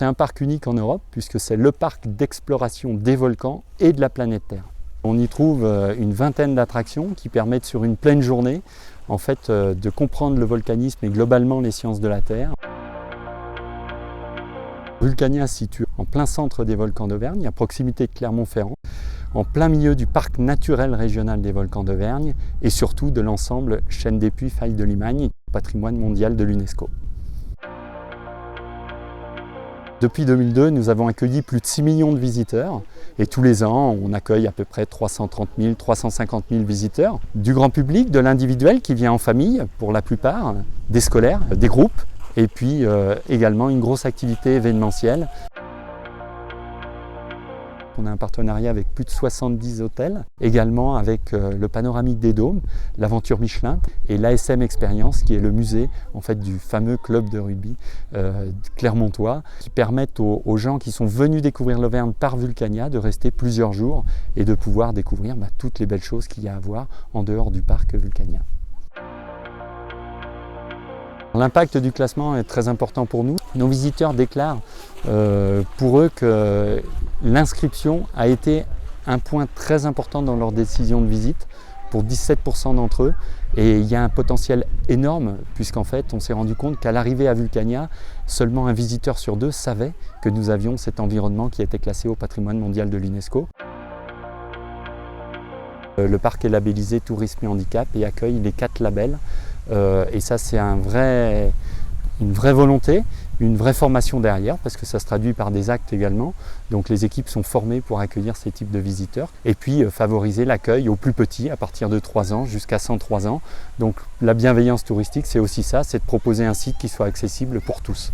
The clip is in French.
C'est un parc unique en Europe puisque c'est le parc d'exploration des volcans et de la planète Terre. On y trouve une vingtaine d'attractions qui permettent sur une pleine journée en fait, de comprendre le volcanisme et globalement les sciences de la Terre. Vulcania se situe en plein centre des volcans d'Auvergne, à proximité de Clermont-Ferrand, en plein milieu du parc naturel régional des volcans d'Auvergne et surtout de l'ensemble chaîne des Puys, faille de Limagne, patrimoine mondial de l'UNESCO. Depuis 2002, nous avons accueilli plus de 6 millions de visiteurs et tous les ans, on accueille à peu près 330 000, 350 000 visiteurs. Du grand public, de l'individuel qui vient en famille pour la plupart, des scolaires, des groupes et puis également une grosse activité événementielle. On a un partenariat avec plus de 70 hôtels, également avec le Panoramique des Dômes, l'Aventure Michelin et l'ASM Expérience qui est le musée en fait, du fameux club de rugby clermontois qui permettent aux gens qui sont venus découvrir l'Auvergne par Vulcania de rester plusieurs jours et de pouvoir découvrir toutes les belles choses qu'il y a à voir en dehors du parc Vulcania. L'impact du classement est très important pour nous. Nos visiteurs déclarent pour eux que l'inscription a été un point très important dans leur décision de visite pour 17% d'entre eux. Et il y a un potentiel énorme puisqu'en fait on s'est rendu compte qu'à l'arrivée à Vulcania, seulement un visiteur sur deux savait que nous avions cet environnement qui était classé au patrimoine mondial de l'UNESCO. Le parc est labellisé Tourisme et Handicap et accueille les 4 labels. Et ça c'est une vraie volonté, une vraie formation derrière parce que ça se traduit par des actes également. Donc les équipes sont formées pour accueillir ces types de visiteurs et puis favoriser l'accueil aux plus petits à partir de 3 ans jusqu'à 103 ans. Donc la bienveillance touristique c'est aussi ça, c'est de proposer un site qui soit accessible pour tous.